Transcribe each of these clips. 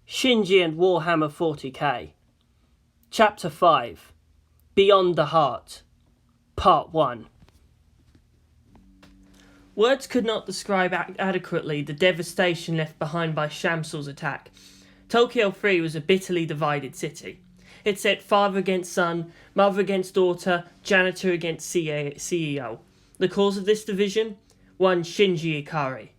Shinji and Warhammer40K. Chapter 5. Beyond the Heart. Part 1. Words could not describe adequately the devastation left behind by Shamsul's attack. Tokyo 3 was a bitterly divided city. It set father against son, mother against daughter, janitor against CEO. The cause of this division? One Shinji Ikari.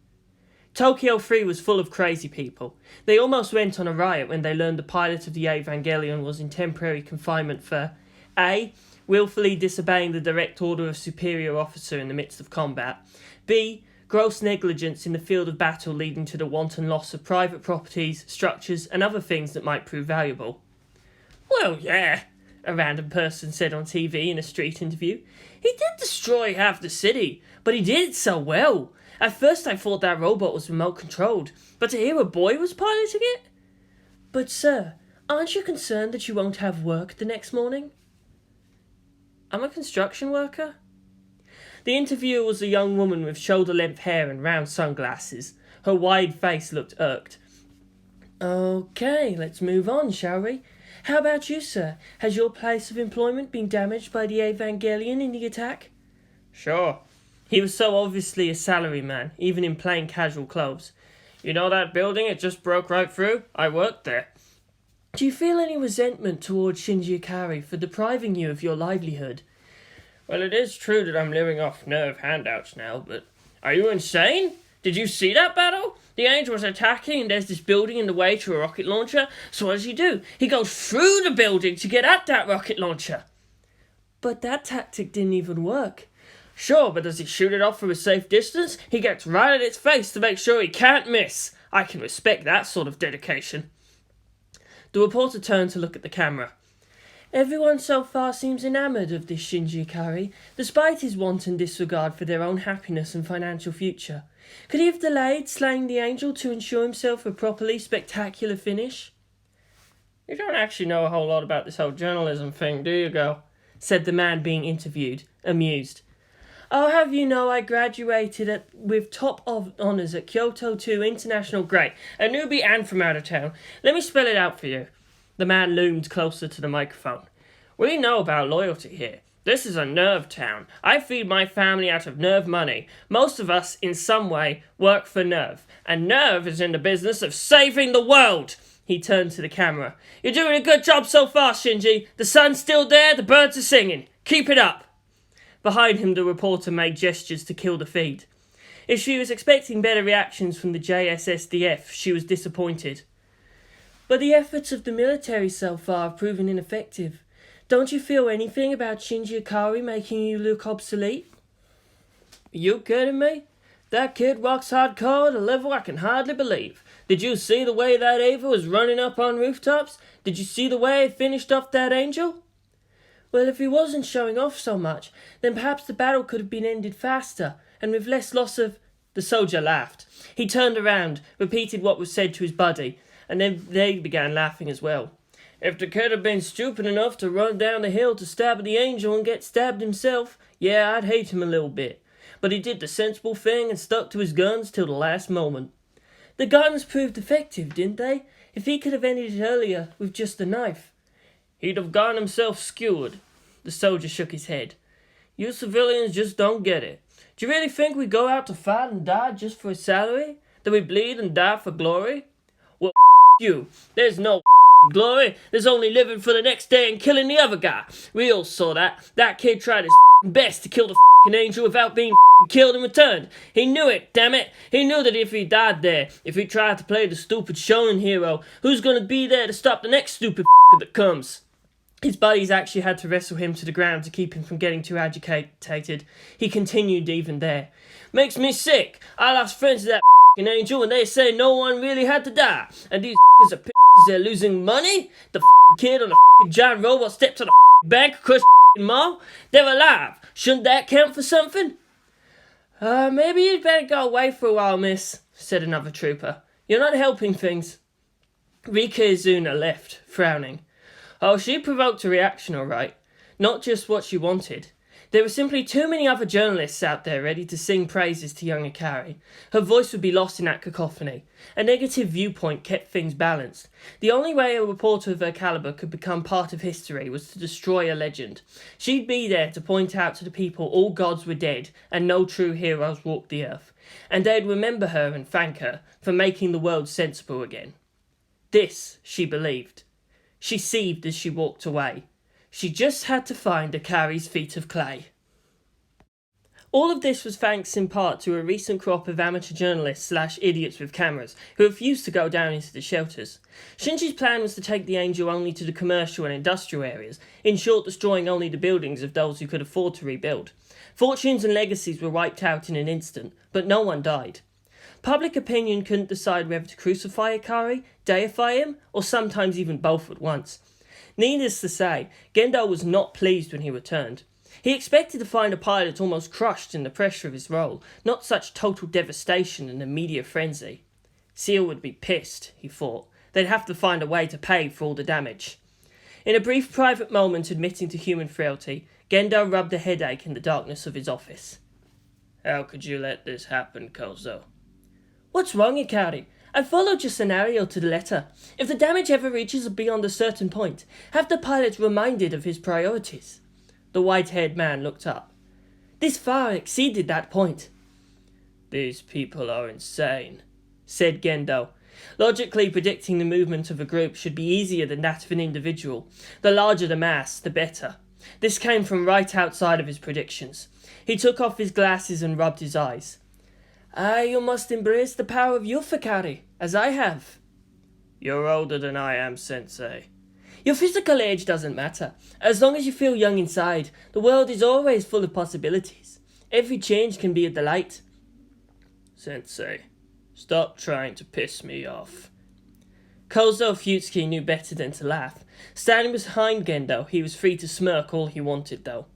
Tokyo 3 was full of crazy people. They almost went on a riot when they learned the pilot of the Evangelion was in temporary confinement for A. Willfully disobeying the direct order of superior officer in the midst of combat. B. Gross negligence in the field of battle leading to the wanton loss of private properties, structures and other things that might prove valuable. Well, yeah, a random person said on TV in a street interview. He did destroy half the city, but he did it so well. At first I thought that robot was remote controlled, but to hear a boy was piloting it? But sir, aren't you concerned that you won't have work the next morning? I'm a construction worker. The interviewer was a young woman with shoulder-length hair and round sunglasses. Her wide face looked irked. Okay, let's move on, shall we? How about you, sir? Has your place of employment been damaged by the Evangelion in the attack? Sure. He was so obviously a salaryman, even in plain casual clothes. You know that building it just broke right through? I worked there. Do you feel any resentment towards Shinji Ikari for depriving you of your livelihood? Well, it is true that I'm living off nerve handouts now, but are you insane? Did you see that battle? The angel was attacking and there's this building in the way to a rocket launcher, so what does he do? He goes through the building to get at that rocket launcher. But that tactic didn't even work. Sure, but does he shoot it off from a safe distance? He gets right at its face to make sure he can't miss. I can respect that sort of dedication. The reporter turned to look at the camera. Everyone so far seems enamoured of this Shinji Ikari, despite his wanton disregard for their own happiness and financial future. Could he have delayed slaying the angel to ensure himself a properly spectacular finish? You don't actually know a whole lot about this whole journalism thing, do you, girl? Said the man being interviewed, amused. I'll have you know I graduated with top honours at Kyoto 2 International. Great. A newbie and from out of town. Let me spell it out for you. The man loomed closer to the microphone. We know about loyalty here. This is a nerve town. I feed my family out of nerve money. Most of us, in some way, work for nerve. And nerve is in the business of saving the world. He turned to the camera. You're doing a good job so far, Shinji. The sun's still there, the birds are singing. Keep it up. Behind him, the reporter made gestures to kill the feed. If she was expecting better reactions from the JSSDF, she was disappointed. But the efforts of the military so far have proven ineffective. Don't you feel anything about Shinji Ikari making you look obsolete? You kidding me? That kid rocks hardcore at a level I can hardly believe. Did you see the way that Ava was running up on rooftops? Did you see the way he finished off that angel? Well, if he wasn't showing off so much, then perhaps the battle could have been ended faster, and with less loss of... The soldier laughed. He turned around, repeated what was said to his buddy, and then they began laughing as well. If the kid had been stupid enough to run down the hill to stab the angel and get stabbed himself, yeah, I'd hate him a little bit. But he did the sensible thing and stuck to his guns till the last moment. The guns proved effective, didn't they? If he could have ended it earlier with just a knife. He'd have gotten himself skewered. The soldier shook his head. You civilians just don't get it. Do you really think we go out to fight and die just for a salary? That we bleed and die for glory? Well, you. There's no glory. There's only living for the next day and killing the other guy. We all saw that. That kid tried his best to kill the angel without being killed in return. He knew it, damn it. He knew that if he died there, if he tried to play the stupid shonen hero, who's going to be there to stop the next stupid that comes? His buddies actually had to wrestle him to the ground to keep him from getting too agitated. He continued even there. Makes me sick. I lost friends to that angel and they say no one really had to die. And these are they're losing money? The kid on a giant robot stepped to the bank across the mall? They're alive. Shouldn't that count for something? Maybe you'd better go away for a while, miss, said another trooper. You're not helping things. Rika Izuna left, frowning. Oh, she provoked a reaction, all right. Not just what she wanted. There were simply too many other journalists out there ready to sing praises to young Ikari. Her voice would be lost in that cacophony. A negative viewpoint kept things balanced. The only way a reporter of her caliber could become part of history was to destroy a legend. She'd be there to point out to the people all gods were dead and no true heroes walked the earth. And they'd remember her and thank her for making the world sensible again. This, she believed. She seethed as she walked away. She just had to find Ikari's feet of clay. All of this was thanks in part to a recent crop of amateur journalists / idiots with cameras who refused to go down into the shelters. Shinji's plan was to take the Angel only to the commercial and industrial areas, in short destroying only the buildings of those who could afford to rebuild. Fortunes and legacies were wiped out in an instant, but no one died. Public opinion couldn't decide whether to crucify Ikari, deify him, or sometimes even both at once. Needless to say, Gendo was not pleased when he returned. He expected to find a pilot almost crushed in the pressure of his role, not such total devastation and a media frenzy. Seal would be pissed, he thought. They'd have to find a way to pay for all the damage. In a brief private moment admitting to human frailty, Gendo rubbed a headache in the darkness of his office. How could you let this happen, Kozo? What's wrong, Ikari? I followed your scenario to the letter. If the damage ever reaches beyond a certain point, have the pilot reminded of his priorities. The white-haired man looked up. This far exceeded that point. These people are insane, said Gendo. Logically predicting the movement of a group should be easier than that of an individual. The larger the mass, the better. This came from right outside of his predictions. He took off his glasses and rubbed his eyes. You must embrace the power of youth, Ikari, as I have. You're older than I am, Sensei. Your physical age doesn't matter. As long as you feel young inside, the world is always full of possibilities. Every change can be a delight. Sensei, stop trying to piss me off. Kozo Futsuki knew better than to laugh. Standing behind Gendo, he was free to smirk all he wanted, though.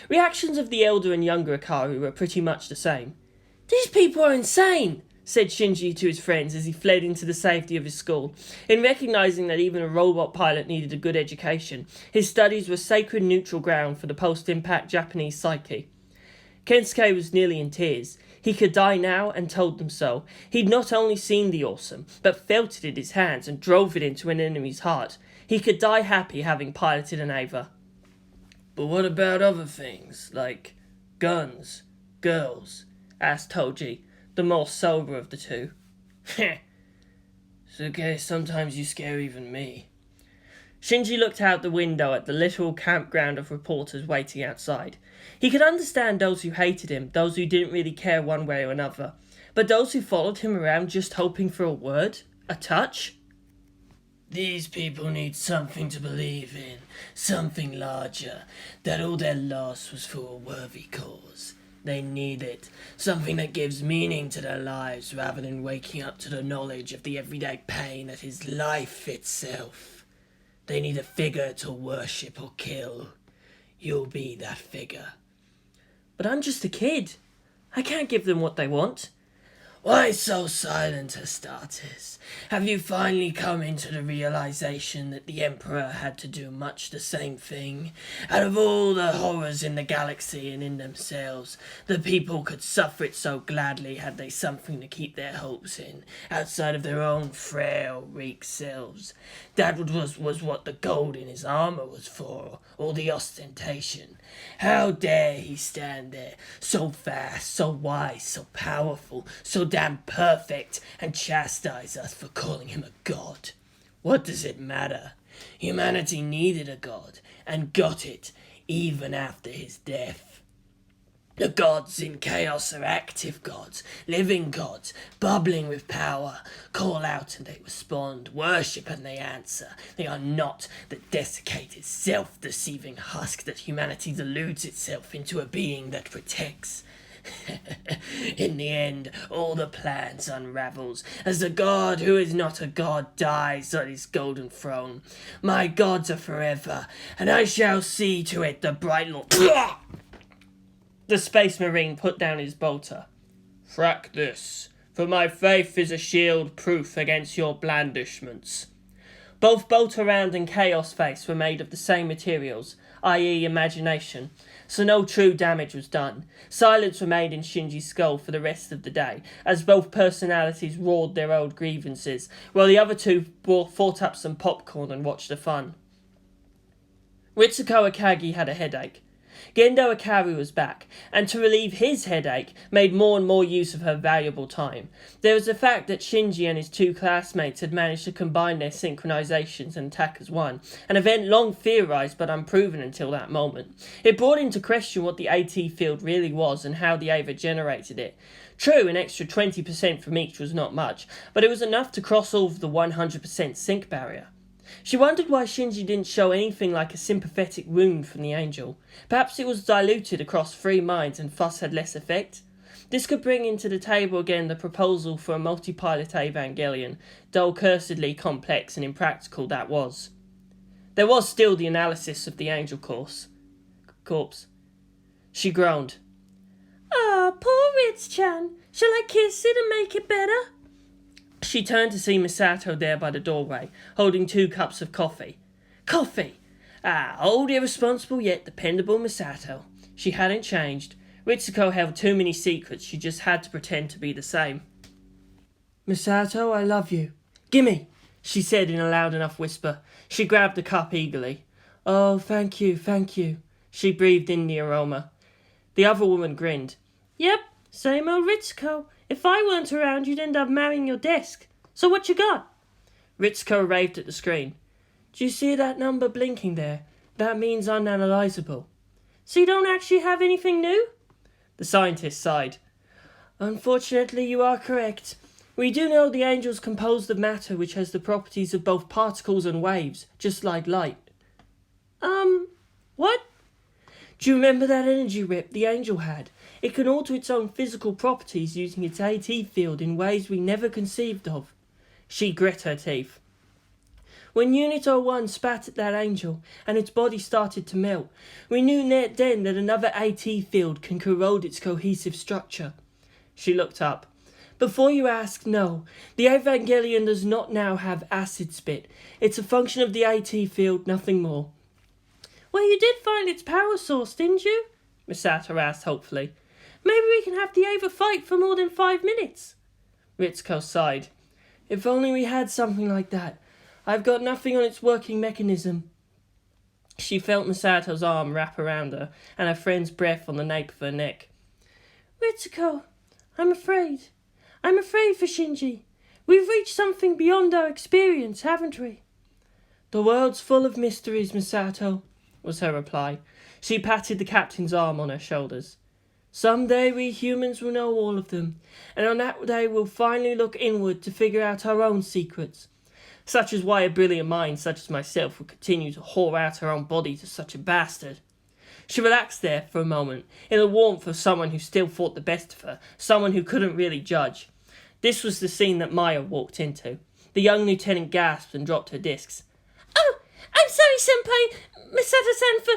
Reactions of the elder and younger Ikari were pretty much the same. These people are insane, said Shinji to his friends as he fled into the safety of his school. In recognizing that even a robot pilot needed a good education, his studies were sacred neutral ground for the post-impact Japanese psyche. Kensuke was nearly in tears. He could die now and told them so. He'd not only seen the awesome, but felt it in his hands and drove it into an enemy's heart. He could die happy having piloted an Ava. But what about other things, like guns, girls? Asked Toji, the more sober of the two. It's okay, sometimes you scare even me. Shinji looked out the window at the literal campground of reporters waiting outside. He could understand those who hated him, those who didn't really care one way or another, but those who followed him around just hoping for a word, a touch? These people need something to believe in, something larger, that all their loss was for a worthy cause. They need it, something that gives meaning to their lives rather than waking up to the knowledge of the everyday pain that is life itself. They need a figure to worship or kill. You'll be that figure. But I'm just a kid. I can't give them what they want. Why so silent, Astartes? Have you finally come into the realization that the Emperor had to do much the same thing? Out of all the horrors in the galaxy and in themselves, the people could suffer it so gladly had they something to keep their hopes in, outside of their own frail, weak selves. That was what the gold in his armor was for, all the ostentation. How dare he stand there, so fast, so wise, so powerful, so damn perfect, and chastise us for calling him a god? What does it matter? Humanity needed a god, and got it, even after his death. The gods in chaos are active gods, living gods, bubbling with power. Call out and they respond, worship and they answer. They are not the desiccated, self-deceiving husk that humanity deludes itself into a being that protects. In the end, all the plans unravels, as the god who is not a god dies on his golden throne. My gods are forever, and I shall see to it the bright Lord... The Space Marine put down his bolter. Frack this, for my faith is a shield proof against your blandishments. Both Bolt Around and Chaos Face were made of the same materials, i.e. imagination, so no true damage was done. Silence remained in Shinji's skull for the rest of the day, as both personalities roared their old grievances, while the other two fought up some popcorn and watched the fun. Ritsuko Akagi had a headache. Gendo Ikari was back, and to relieve his headache, made more and more use of her valuable time. There was the fact that Shinji and his two classmates had managed to combine their synchronizations and attack as one, an event long theorized but unproven until that moment. It brought into question what the AT field really was and how the Ava generated it. True, an extra 20% from each was not much, but it was enough to cross over the 100% sync barrier. She wondered why Shinji didn't show anything like a sympathetic wound from the angel. Perhaps it was diluted across 3 minds and thus had less effect. This could bring into the table again the proposal for a multi-pilot Evangelion, though cursedly complex and impractical that was. There was still the analysis of the angel corpse. She groaned. "Ah, poor Ritz-chan. Shall I kiss it and make it better?" She turned to see Misato there by the doorway, holding 2 cups of coffee. Coffee! Old, irresponsible yet dependable Misato. She hadn't changed. Ritsuko held too many secrets, she just had to pretend to be the same. "Misato, I love you. Gimme!" she said in a loud enough whisper. She grabbed the cup eagerly. "Oh, thank you. She breathed in the aroma. The other woman grinned. "Yep, same old Ritsuko. If I weren't around, you'd end up marrying your desk. So what you got?" Ritsuko raved at the screen. "Do you see that number blinking there? That means unanalyzable." "So you don't actually have anything new?" The scientist sighed. "Unfortunately, you are correct. We do know the angel's composed of matter which has the properties of both particles and waves, just like light." What? "Do you remember that energy rip the angel had? It can alter its own physical properties using its AT field in ways we never conceived of." She grit her teeth. "When Unit 01 spat at that angel and its body started to melt, we knew then that another AT field can corrode its cohesive structure." She looked up. "Before you ask, no. The Evangelion does not now have acid spit. It's a function of the AT field, nothing more." "Well, you did find its power source, didn't you?" Misato asked hopefully. "Maybe we can have the Ava fight for more than 5 minutes." Ritsuko sighed. "If only we had something like that. I've got nothing on its working mechanism." She felt Misato's arm wrap around her, and her friend's breath on the nape of her neck. "Ritsuko, I'm afraid. I'm afraid for Shinji. We've reached something beyond our experience, haven't we?" "The world's full of mysteries, Misato," was her reply. She patted the captain's arm on her shoulders. "Someday we humans will know all of them, and on that day we'll finally look inward to figure out our own secrets. Such is why a brilliant mind such as myself would continue to whore out her own body to such a bastard." She relaxed there for a moment, in the warmth of someone who still thought the best of her, someone who couldn't really judge. This was the scene that Maya walked into. The young lieutenant gasped and dropped her discs. "Oh, I'm sorry, Senpai, Misato-san, for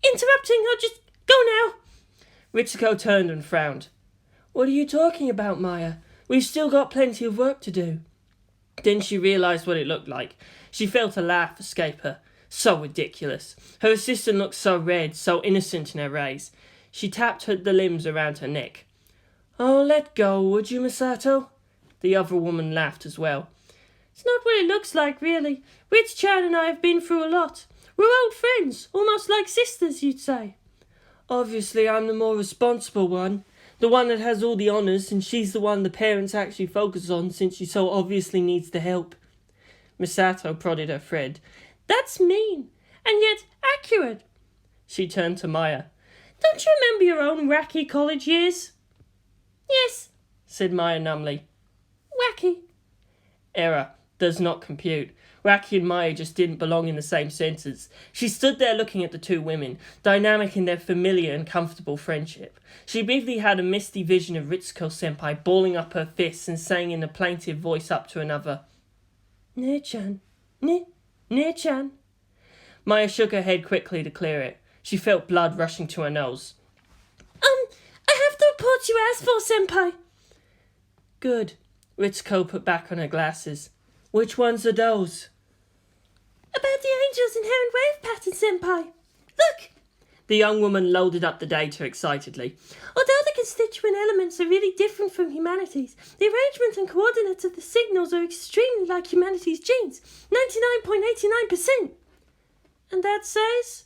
interrupting. I'll just go now." Ritsuko turned and frowned. "What are you talking about, Maya? We've still got plenty of work to do." Then she realized what it looked like. She felt a laugh escape her. So ridiculous. Her assistant looked so red, so innocent in her rays. She tapped the limbs around her neck. "Oh, let go, would you, Misato?" The other woman laughed as well. "It's not what it looks like, really. Ritz-chan and I have been through a lot. We're old friends, almost like sisters, you'd say." "Obviously, I'm the more responsible one. The one that has all the honours, and she's the one the parents actually focus on since she so obviously needs the help." Misato prodded her friend. "That's mean, and yet accurate." She turned to Maya. "Don't you remember your own wacky college years?" "Yes," said Maya numbly. "Wacky." Error. Does not compute. Wacky and Maya just didn't belong in the same sentence. She stood there looking at the two women, dynamic in their familiar and comfortable friendship. She briefly had a misty vision of Ritsuko-senpai balling up her fists and saying in a plaintive voice up to another, "Ne-chan, Ne-chan." Maya shook her head quickly to clear it. She felt blood rushing to her nose. I have the report you asked for, Senpai." "Good." Ritsuko put back on her glasses. "Which ones are those?" About the angel's inherent wave pattern, Senpai. Look! The young woman loaded up the data excitedly. Although the constituent elements are really different from humanity's, the arrangement and coordinates of the signals are extremely like humanity's genes. 99.89%. And that says?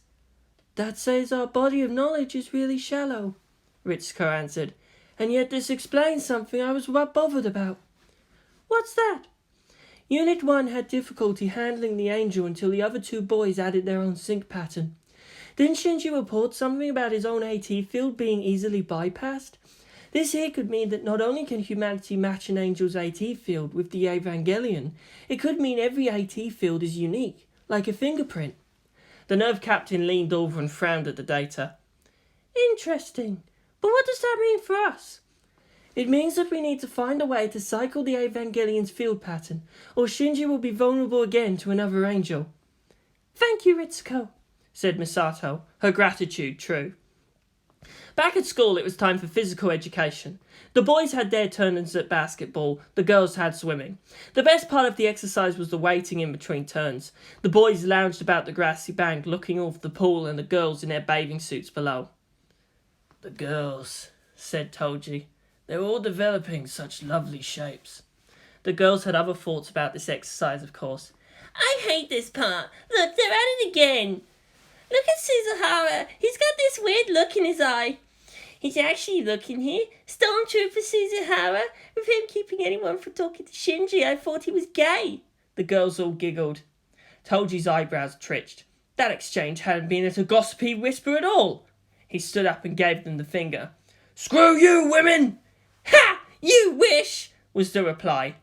That says our body of knowledge is really shallow, Ritsuko answered. And yet this explains something I was bothered about. What's that? Unit 1 had difficulty handling the angel until the other two boys added their own sync pattern. Didn't Shinji report something about his own AT field being easily bypassed? This here could mean that not only can humanity match an angel's AT field with the Evangelion, it could mean every AT field is unique, like a fingerprint. The nerve captain leaned over and frowned at the data. Interesting. But what does that mean for us? It means that we need to find a way to cycle the Evangelion's field pattern, or Shinji will be vulnerable again to another angel. Thank you, Ritsuko, said Misato, her gratitude true. Back at school, it was time for physical education. The boys had their turns at basketball, the girls had swimming. The best part of the exercise was the waiting in between turns. The boys lounged about the grassy bank, looking off the pool and the girls in their bathing suits below. The girls, said Toji. They're all developing such lovely shapes. The girls had other thoughts about this exercise, of course. I hate this part. Look, they're at it again. Look at Suzuhara. He's got this weird look in his eye. He's actually looking here. Stormtrooper Suzuhara. With him keeping anyone from talking to Shinji, I thought he was gay. The girls all giggled. Toji's eyebrows twitched. That exchange hadn't been at a gossipy whisper at all. He stood up and gave them the finger. Screw you, women! Ha! You wish! Was the reply.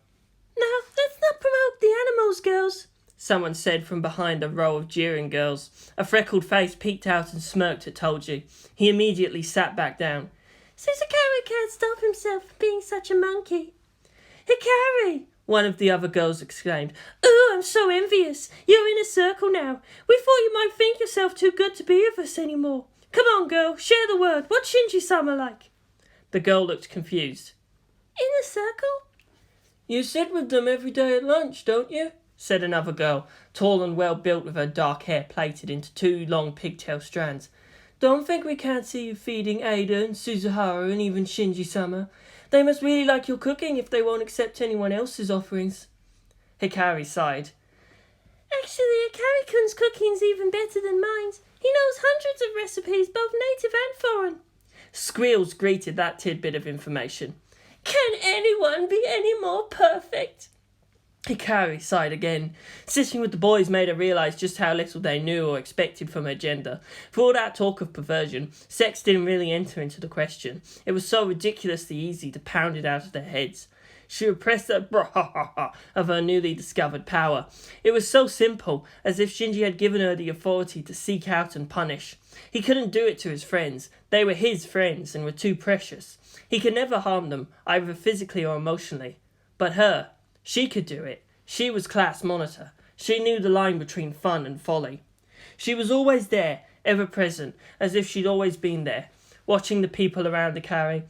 Now, let's not provoke the animals, girls, someone said from behind a row of jeering girls. A freckled face peeked out and smirked at Toji. He immediately sat back down. Suzukara can't stop himself from being such a monkey. Hikari! One of the other girls exclaimed. Ooh, I'm so envious. You're in a circle now. We thought you might think yourself too good to be with us anymore. Come on, girl, share the word. What's Shinji-sama like? The girl looked confused. In a circle? You sit with them every day at lunch, don't you? Said another girl, tall and well-built with her dark hair plaited into two long pigtail strands. Don't think we can't see you feeding Ada and Suzuhara and even Shinji-sama. They must really like your cooking if they won't accept anyone else's offerings. Hikari sighed. Actually, Hikari-kun's cooking's even better than mine. He knows hundreds of recipes, both native and foreign. Squeals greeted that tidbit of information. Can anyone be any more perfect? Hikari sighed again. Sitting with the boys made her realise just how little they knew or expected from her gender. For all that talk of perversion, sex didn't really enter into the question. It was so ridiculously easy to pound it out of their heads. She repressed the bra of her newly discovered power. It was so simple, as if Shinji had given her the authority to seek out and punish. He couldn't do it to his friends. They were his friends and were too precious. He could never harm them, either physically or emotionally. But her, she could do it. She was class monitor. She knew the line between fun and folly. She was always there, ever present, as if she'd always been there, watching the people around Ikari,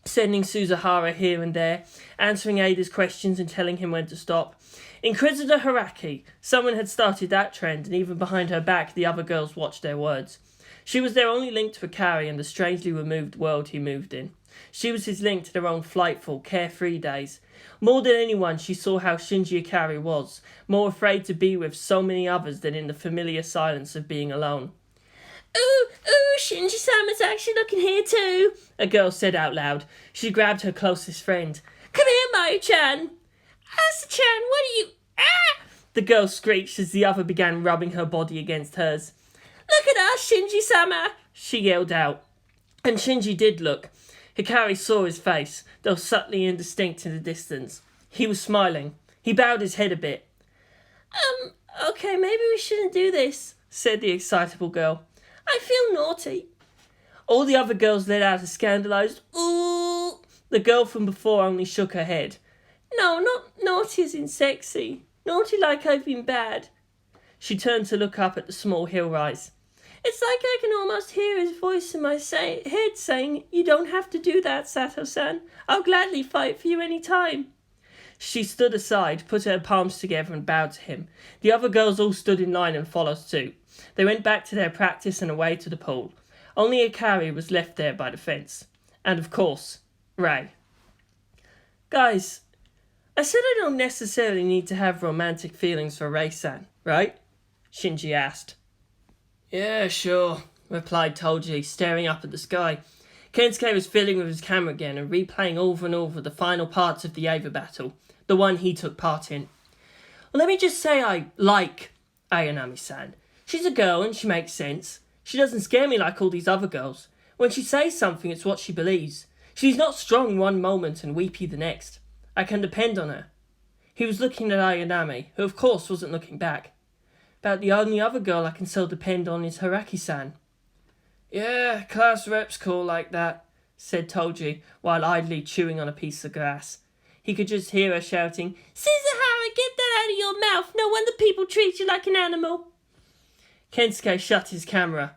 sending Suzuhara here and there, answering Ada's questions and telling him when to stop. Inquisitor Haraki, someone had started that trend, and even behind her back the other girls watched their words. She was their only link to Ikari and the strangely removed world he moved in. She was his link to their own flightful, carefree days. More than anyone, she saw how Shinji Ikari was, more afraid to be with so many others than in the familiar silence of being alone. Ooh, Shinji-sama's actually looking here too, a girl said out loud. She grabbed her closest friend. Come here, Mayu-chan. Asa-chan, what are you... Ah! The girl screeched as the other began rubbing her body against hers. Look at us, Shinji-sama, she yelled out. And Shinji did look. Hikari saw his face, though subtly indistinct in the distance. He was smiling. He bowed his head a bit. Okay, maybe we shouldn't do this, said the excitable girl. I feel naughty. All the other girls let out a scandalised ooh. The girl from before only shook her head. No, not naughty as in sexy. Naughty like I've been bad. She turned to look up at the small hill rise. It's like I can almost hear his voice in my head saying, You don't have to do that, Sato-san. I'll gladly fight for you any time. She stood aside, put her palms together and bowed to him. The other girls all stood in line and followed suit. They went back to their practice and away to the pool. Only Ikari was left there by the fence. And of course, Ray. Guys, I said I don't necessarily need to have romantic feelings for Ray-san, right? Shinji asked. Yeah, sure, replied Toji, staring up at the sky. Kensuke was fiddling with his camera again and replaying over and over the final parts of the Ava battle, the one he took part in. Well, let me just say I like Ayanami-san. She's a girl and she makes sense. She doesn't scare me like all these other girls. When she says something, it's what she believes. She's not strong one moment and weepy the next. I can depend on her. He was looking at Ayanami, who of course wasn't looking back. About the only other girl I can still depend on is Haraki-san. Yeah, class rep's cool like that, said Toji, while idly chewing on a piece of grass. He could just hear her shouting, Suzuhara, get that out of your mouth! No wonder people treat you like an animal! Kensuke shut his camera.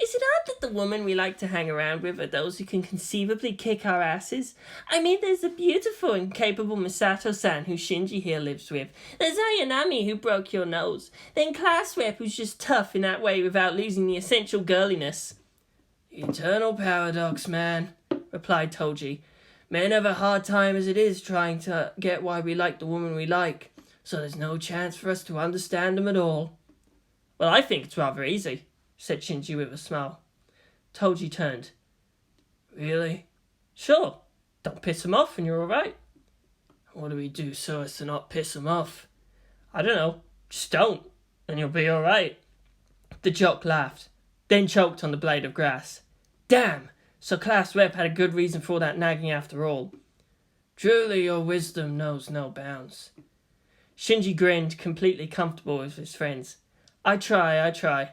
Is it odd that the women we like to hang around with are those who can conceivably kick our asses? I mean, there's a beautiful and capable Misato-san who Shinji here lives with. There's Ayanami who broke your nose. Then Class Rep who's just tough in that way without losing the essential girliness. Eternal paradox, man, replied Toji. Men have a hard time as it is trying to get why we like the woman we like, so there's no chance for us to understand them at all. Well, I think it's rather easy, said Shinji with a smile. Toji turned. Really? Sure. Don't piss him off and you're all right. What do we do so as to not piss him off? I don't know. Just don't, and you'll be all right. The jock laughed, then choked on the blade of grass. Damn! So Class Rep had a good reason for all that nagging after all. Truly your wisdom knows no bounds. Shinji grinned, completely comfortable with his friends. I try.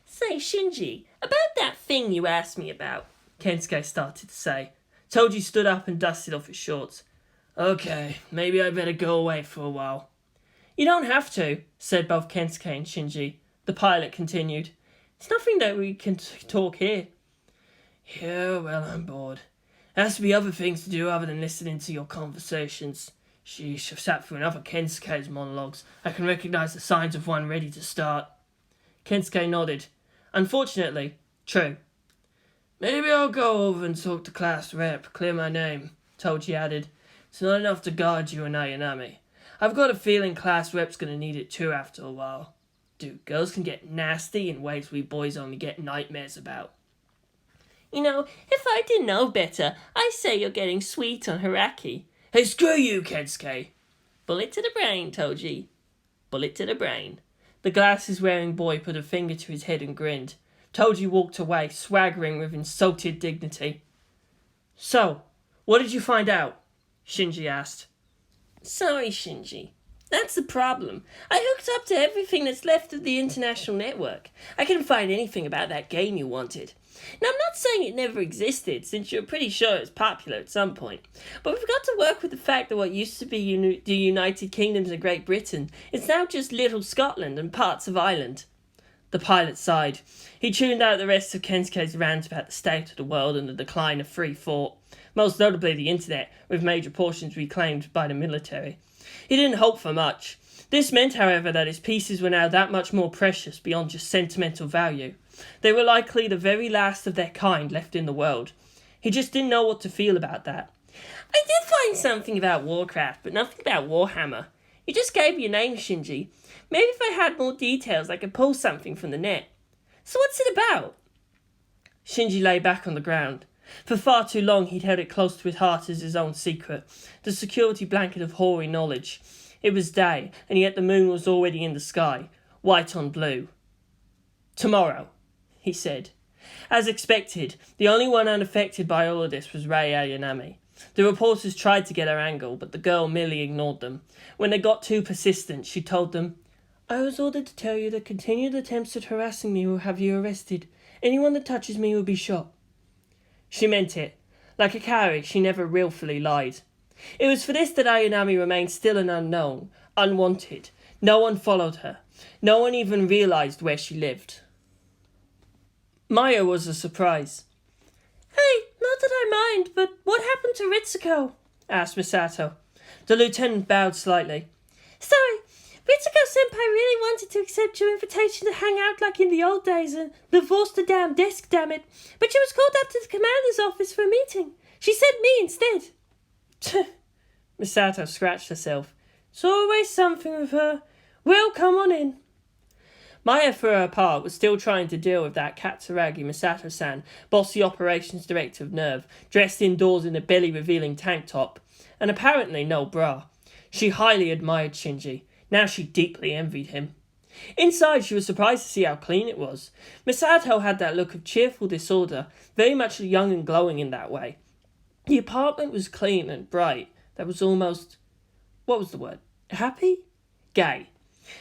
Say, Shinji, about that thing you asked me about, Kensuke started to say. Toji stood up and dusted off his shorts. Okay, maybe I better go away for a while. You don't have to, said both Kensuke and Shinji. The pilot continued. It's nothing that we can talk here. Yeah, well, I'm bored. There has to be other things to do other than listening to your conversations. Sheesh, I've sat through enough of Kensuke's monologues. I can recognise the signs of one ready to start. Kensuke nodded. Unfortunately, true. Maybe I'll go over and talk to Class Rep, clear my name, Toji added. It's not enough to guard you and Ayanami. I've got a feeling Class Rep's going to need it too after a while. Dude, girls can get nasty in ways we boys only get nightmares about. You know, if I didn't know better, I'd say you're getting sweet on Haraki. Hey, screw you, Kensuke. Bullet to the brain, Toji. Bullet to the brain. The glasses-wearing boy put a finger to his head and grinned. Toji walked away, swaggering with insulted dignity. So, what did you find out? Shinji asked. Sorry, Shinji. That's the problem. I hooked up to everything that's left of the international network. I couldn't find anything about that game you wanted. Now, I'm not saying it never existed, since you're pretty sure it was popular at some point. But we've got to work with the fact that what used to be the United Kingdoms of Great Britain is now just little Scotland and parts of Ireland. The pilot sighed. He tuned out the rest of Kensuke's rant about the state of the world and the decline of free thought, most notably the internet, with major portions reclaimed by the military. He didn't hope for much. This meant, however, that his pieces were now that much more precious beyond just sentimental value. They were likely the very last of their kind left in the world. He just didn't know what to feel about that. I did find something about Warcraft, but nothing about Warhammer. You just gave me your name, Shinji. Maybe if I had more details, I could pull something from the net. So what's it about? Shinji lay back on the ground. For far too long he'd held it close to his heart as his own secret, the security blanket of hoary knowledge. It was day, and yet the moon was already in the sky, white on blue. Tomorrow, he said. As expected, the only one unaffected by all of this was Rei Ayanami. The reporters tried to get her angle, but the girl merely ignored them. When they got too persistent, she told them, I was ordered to tell you that continued attempts at harassing me will have you arrested. Anyone that touches me will be shot. She meant it. Like Ikari, she never willfully lied. It was for this that Ayanami remained still an unknown, unwanted. No one followed her. No one even realised where she lived. Maya was a surprise. Hey, not that I mind, but what happened to Ritsuko? Asked Misato. The lieutenant bowed slightly. Sorry, Ritsuko-senpai really wanted to accept your invitation to hang out like in the old days and divorce the damn desk, damn it. But she was called up to the commander's office for a meeting. She sent me instead. Misato scratched herself. It's always something with her. Well, come on in. Maya, for her part, was still trying to deal with that Katsuragi Misato-san, bossy operations director of Nerve, dressed indoors in a belly-revealing tank top, and apparently no bra. She highly admired Shinji. Now she deeply envied him. Inside, she was surprised to see how clean it was. Misato had that look of cheerful disorder, very much young and glowing in that way. The apartment was clean and bright. That was almost... what was the word? Happy? Gay.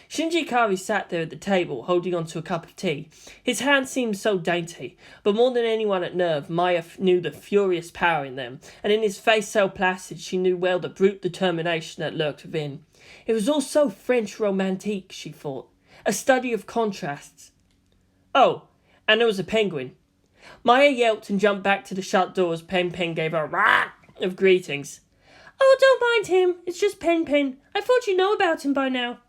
Shinji Ikari sat there at the table, holding onto a cup of tea. His hands seemed so dainty, but more than anyone at Nerve, Maya knew the furious power in them, and in his face so placid she knew well the brute determination that lurked within. It was all so French romantique, she thought. A study of contrasts. Oh, and there was a penguin. Maya yelped and jumped back to the shut door as Pen Pen gave her a rah of greetings. Oh, don't mind him. It's just Pen Pen. I thought you know about him by now.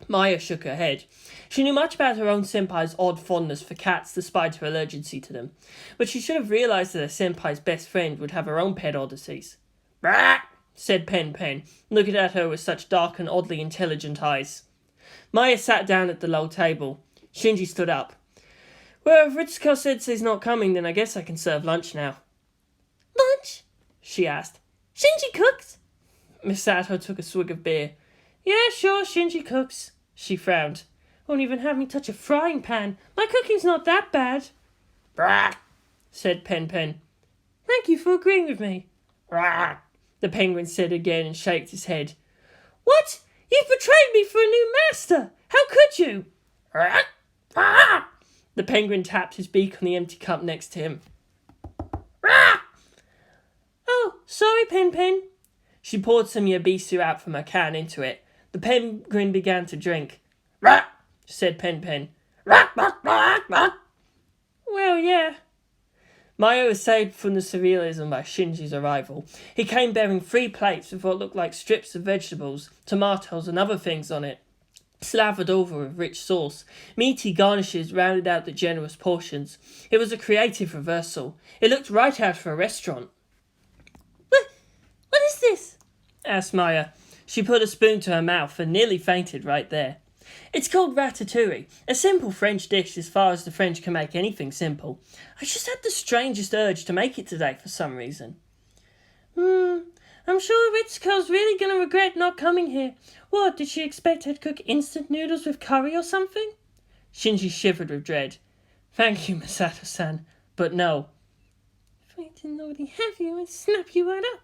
Maya shook her head. She knew much about her own senpai's odd fondness for cats despite her allergy to them, but she should have realised that her senpai's best friend would have her own pet odysseys. Rah! Said Pen Pen, looking at her with such dark and oddly intelligent eyes. Maya sat down at the low table. Shinji stood up. Well, if Ritsuko says he's not coming, then I guess I can serve lunch now. Lunch? She asked. Shinji cooks? Misato took a swig of beer. Yeah, sure, Shinji cooks. She frowned. Won't even have me touch a frying pan. My cooking's not that bad. Brah, said Pen Pen. Thank you for agreeing with me. Brah, the penguin said again and shaked his head. What? You've betrayed me for a new master. How could you? Brah, brah. The penguin tapped his beak on the empty cup next to him. Brah. Oh, sorry, Pen Pen. She poured some yabisu out from her can into it. The penguin began to drink. Rah! Said Pen Pen. Rah, rah, rah, rah. Well, yeah. Maya was saved from the surrealism by Shinji's arrival. He came bearing 3 plates with what looked like strips of vegetables, tomatoes and other things on it, slathered over with rich sauce. Meaty garnishes rounded out the generous portions. It was a creative reversal. It looked right out of a restaurant. What is this? Asked Maya. She put a spoon to her mouth and nearly fainted right there. It's called ratatouille, a simple French dish as far as the French can make anything simple. I just had the strangest urge to make it today for some reason. I'm sure Ritsuko's really going to regret not coming here. What, did she expect her to cook instant noodles with curry or something? Shinji shivered with dread. Thank you, Misato-san, but no. If I didn't already have you, I'd snap you right up.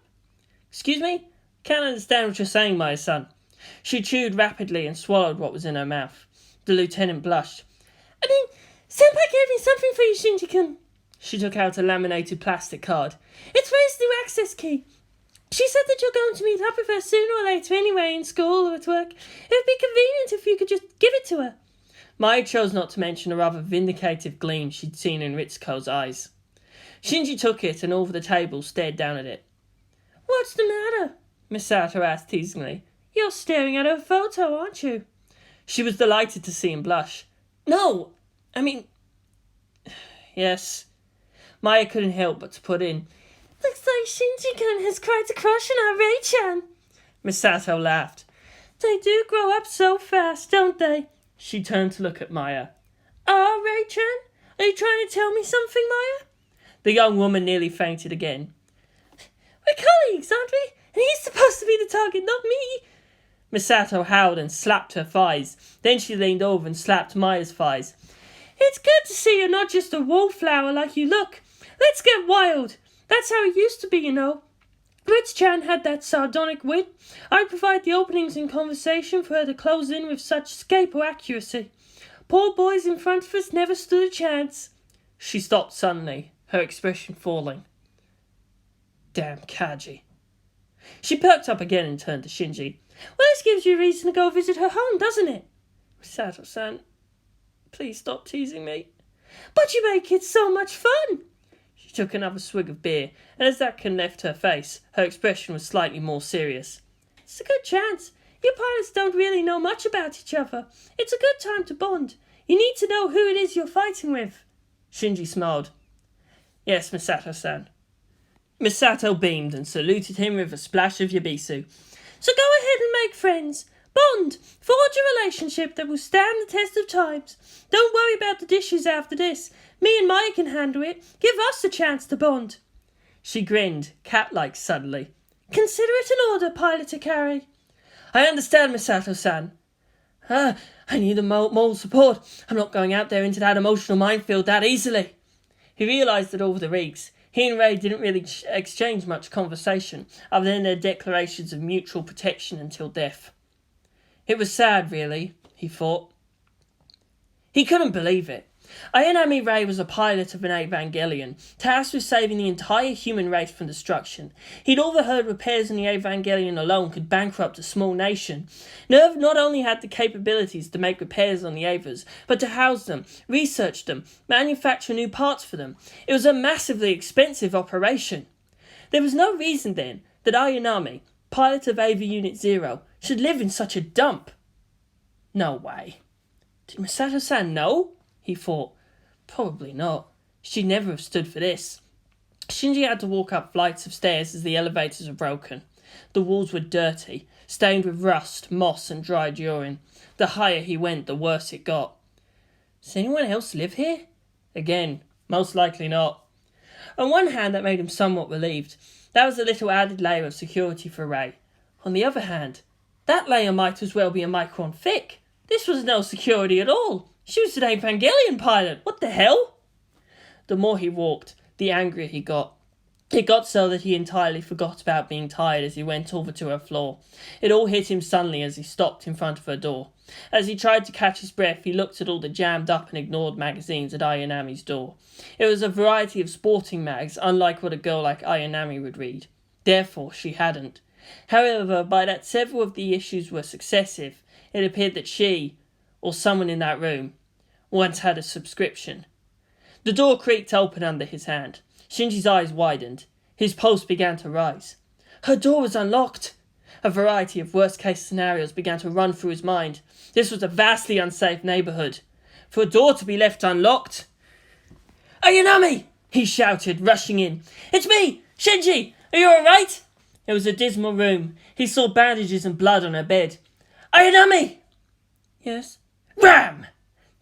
Excuse me? Can't understand what you're saying, my son. She chewed rapidly and swallowed what was in her mouth. The lieutenant blushed. I mean, Senpai gave me something for you, Shinji-kun. She took out a laminated plastic card. It's Ray's new access key. She said that you're going to meet up with her sooner or later anyway, in school or at work. It would be convenient if you could just give it to her. Maya chose not to mention a rather vindicative gleam she'd seen in Ritsuko's eyes. Shinji took it and over the table stared down at it. What's the matter? Misato asked teasingly. You're staring at her photo, aren't you? She was delighted to see him blush. No, I mean... Yes. Maya couldn't help but to put in. Looks like Shinji-kun has quite a crush on our Ray-chan. Misato laughed. They do grow up so fast, don't they? She turned to look at Maya. Oh, Ray-chan? Are you trying to tell me something, Maya? The young woman nearly fainted again. We're colleagues, aren't we? And he's supposed to be the target, not me. Misato howled and slapped her thighs. Then she leaned over and slapped Maya's thighs. It's good to see you're not just a wallflower like you look. Let's get wild. That's how it used to be, you know. Ritz-chan had that sardonic wit. I'd provide the openings in conversation for her to close in with such scapo accuracy. Poor boys in front of us never stood a chance. She stopped suddenly, her expression falling. Damn Kaji. She perked up again and turned to Shinji. Well, this gives you a reason to go visit her home, doesn't it? Misato-san, please stop teasing me. But you make it so much fun. She took another swig of beer, and as that left her face, her expression was slightly more serious. It's a good chance. You pilots don't really know much about each other. It's a good time to bond. You need to know who it is you're fighting with. Shinji smiled. Yes, Misato-san. Misato beamed and saluted him with a splash of yabisu. So go ahead and make friends. Bond. Forge a relationship that will stand the test of times. Don't worry about the dishes after this. Me and Maya can handle it. Give us a chance to bond. She grinned, cat-like suddenly. Consider it an order, Pilot Ikari. I understand, Misato-san. I need the moral support. I'm not going out there into that emotional minefield that easily. He realised that over the weeks, he and Ray didn't really exchange much conversation, other than their declarations of mutual protection until death. It was sad, really, he thought. He couldn't believe it. Ayanami Ray was a pilot of an Evangelion, tasked with saving the entire human race from destruction. He'd overheard repairs in the Evangelion alone could bankrupt a small nation. Nerve not only had the capabilities to make repairs on the Evas, but to house them, research them, manufacture new parts for them. It was a massively expensive operation. There was no reason then that Ayanami, pilot of Eva Unit 0, should live in such a dump. No way. Did Misato-san know? He thought. Probably not. She'd never have stood for this. Shinji had to walk up flights of stairs as the elevators were broken. The walls were dirty, stained with rust, moss and dried urine. The higher he went, the worse it got. Does anyone else live here? Again, most likely not. On one hand, that made him somewhat relieved. That was a little added layer of security for Ray. On the other hand, that layer might as well be a micron thick. This was no security at all. She was an Evangelion pilot. What the hell? The more he walked, the angrier he got. It got so that he entirely forgot about being tired as he went over to her floor. It all hit him suddenly as he stopped in front of her door. As he tried to catch his breath, he looked at all the jammed up and ignored magazines at Ayanami's door. It was a variety of sporting mags, unlike what a girl like Ayanami would read. Therefore, she hadn't. However, by that several of the issues were successive, it appeared that she, or someone in that room, once had a subscription. The door creaked open under his hand. Shinji's eyes widened. His pulse began to rise. Her door was unlocked. A variety of worst-case scenarios began to run through his mind. This was a vastly unsafe neighbourhood. For a door to be left unlocked... Ayanami! He shouted, rushing in. It's me! Shinji! Are you all right? It was a dismal room. He saw bandages and blood on her bed. Ayanami! Yes? Ram!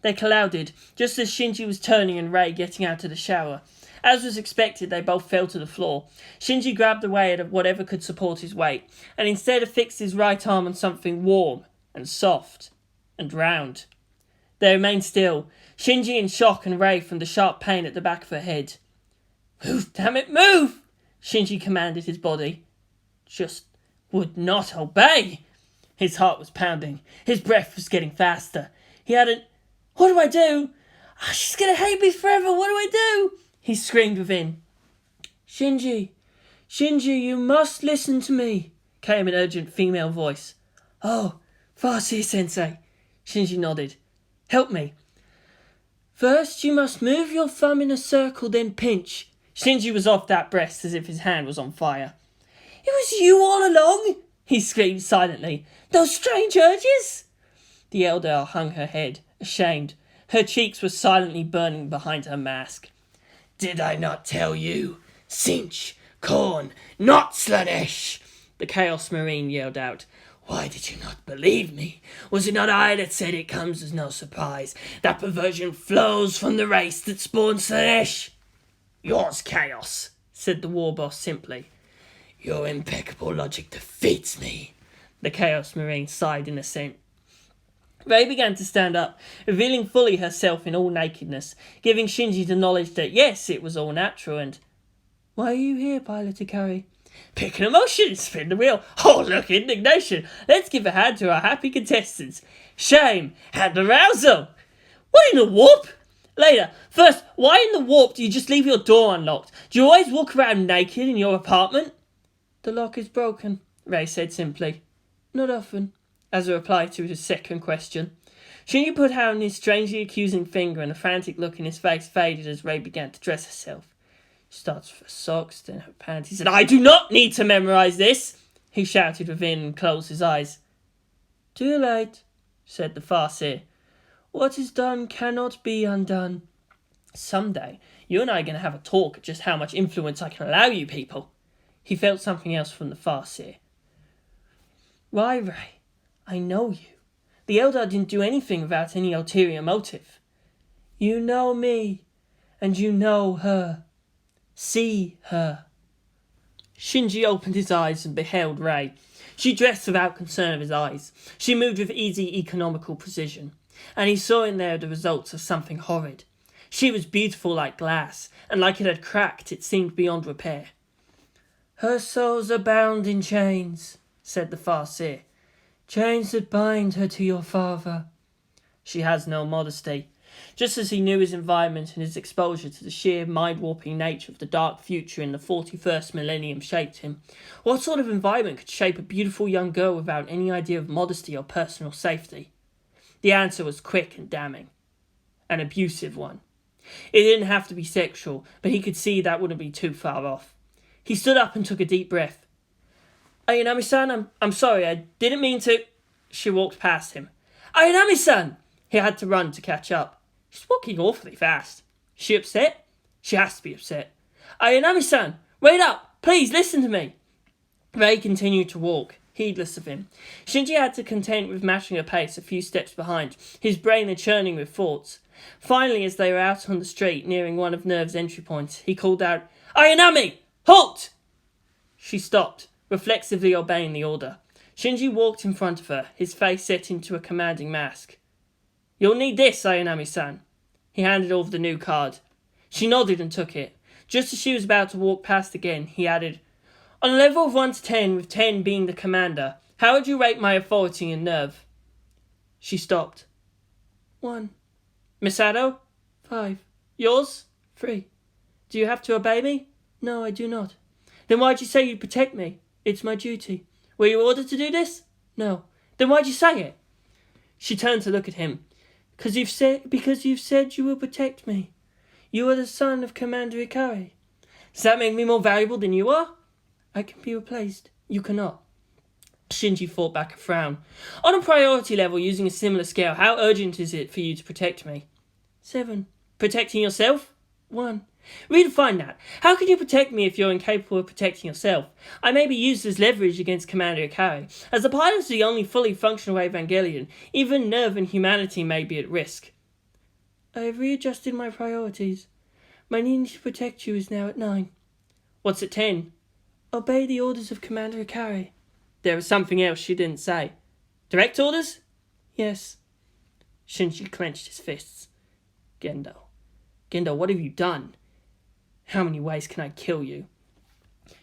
They collided, just as Shinji was turning and Ray getting out of the shower. As was expected, they both fell to the floor. Shinji grabbed away at whatever could support his weight, and instead fixed his right arm on something warm and soft and round. They remained still, Shinji in shock and Ray from the sharp pain at the back of her head. Move, damn it, move! Shinji commanded his body. Just would not obey. His heart was pounding. His breath was getting faster. He hadn't... What do I do? Oh, she's going to hate me forever. What do I do? He screamed within. Shinji, you must listen to me, came an urgent female voice. Oh, Farseer-sensei. Shinji nodded. Help me. First, you must move your thumb in a circle, then pinch. Shinji was off that breast as if his hand was on fire. It was you all along, he screamed silently. Those strange urges? The elder hung her head, ashamed. Her cheeks were silently burning behind her mask. Did I not tell you? Cinch, corn, not Slanesh! The Chaos Marine yelled out. Why did you not believe me? Was it not I that said it comes as no surprise? That perversion flows from the race that spawned Slanesh? Yours, Chaos, said the war boss simply. Your impeccable logic defeats me. The Chaos Marine sighed in assent. Ray began to stand up, revealing fully herself in all nakedness, giving Shinji the knowledge that, yes, it was all natural and... Why are you here, Pilot Ikari? Pick an emotion, spin the wheel. Oh, look, indignation. Let's give a hand to our happy contestants. Shame and arousal. What in the warp? Later. First, why in the warp do you just leave your door unlocked? Do you always walk around naked in your apartment? The lock is broken, Ray said simply. Not often. As a reply to his second question. Shinji put out his strangely accusing finger and a frantic look in his face faded as Ray began to dress herself. She starts with her socks, then her panties, and I do not need to memorize this! he shouted within and closed his eyes. Too late, said the Farseer. What is done cannot be undone. Someday, you and I are going to have a talk at just how much influence I can allow you people. He felt something else from the Farseer. Why, Ray, I know you. The Eldar didn't do anything without any ulterior motive. You know me, and you know her. See her. Shinji opened his eyes and beheld Ray. She dressed without concern of his eyes. She moved with easy economical precision, and he saw in there the results of something horrid. She was beautiful like glass, and like it had cracked, it seemed beyond repair. Her souls are bound in chains, said the Farseer. Chains that bind her to your father. She has no modesty. Just as he knew his environment and his exposure to the sheer mind-warping nature of the dark future in the 41st millennium shaped him, what sort of environment could shape a beautiful young girl without any idea of modesty or personal safety? The answer was quick and damning. An abusive one. It didn't have to be sexual, but he could see that wouldn't be too far off. He stood up and took a deep breath. Ayanami-san, I'm sorry, I didn't mean to... She walked past him. Ayanami-san! He had to run to catch up. She's walking awfully fast. She upset? She has to be upset. Ayanami-san, wait up! Please, listen to me! Ray continued to walk, heedless of him. Shinji had to contend with matching her pace a few steps behind, his brain churning with thoughts. Finally, as they were out on the street, nearing one of Nerve's entry points, he called out, Ayanami! Halt! She stopped, reflexively obeying the order. Shinji walked in front of her, his face set into a commanding mask. You'll need this, Ayanami-san. He handed over the new card. She nodded and took it. Just as she was about to walk past again, he added, On a level of 1 to 10, with 10 being the commander, how would you rate my authority and nerve? She stopped. 1. Misato? 5. Yours? 3. Do you have to obey me? No, I do not. Then why'd you say you'd protect me? It's my duty. Were you ordered to do this? No. Then why'd you say it? She turned to look at him. Because you've said you will protect me. You are the son of Commander Ikari. Does that make me more valuable than you are? I can be replaced. You cannot. Shinji fought back a frown. On a priority level, using a similar scale, how urgent is it for you to protect me? 7. Protecting yourself? 1. Redefine that. How can you protect me if you're incapable of protecting yourself? I may be used as leverage against Commander Ikari. As the pilot is the only fully functional Evangelion, even nerve and humanity may be at risk. I have readjusted my priorities. My need to protect you is now at 9. What's at 10? Obey the orders of Commander Ikari. There was something else she didn't say. Direct orders? Yes. Shinji clenched his fists. Gendo, what have you done? How many ways can I kill you?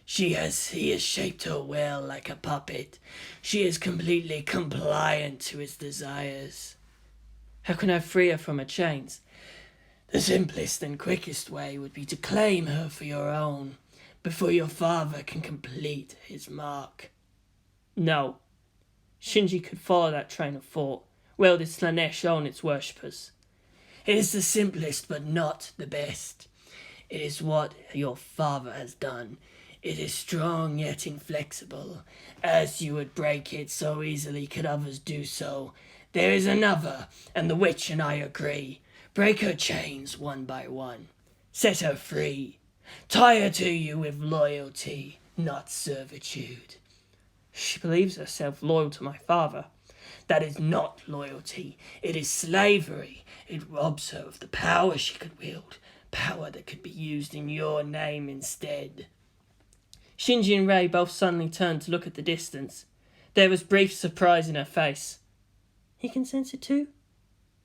He has shaped her well like a puppet. She is completely compliant to his desires. How can I free her from her chains? The simplest and quickest way would be to claim her for your own, before your father can complete his mark. No. Shinji could follow that train of thought. Well did Slanesh own its worshippers. It is the simplest, but not the best. It is what your father has done. It is strong yet inflexible. As you would break it, so easily could others do so. There is another, and the witch and I agree. Break her chains one by one. Set her free. Tie her to you with loyalty, not servitude. She believes herself loyal to my father. That is not loyalty. It is slavery. It robs her of the power she could wield. Power that could be used in your name instead. Shinji and Rei both suddenly turned to look at the distance. There was brief surprise in her face. He can sense it too?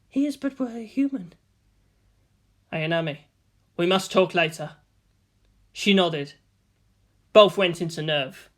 He is but a human. Ayanami, we must talk later. She nodded. Both went into Nerve.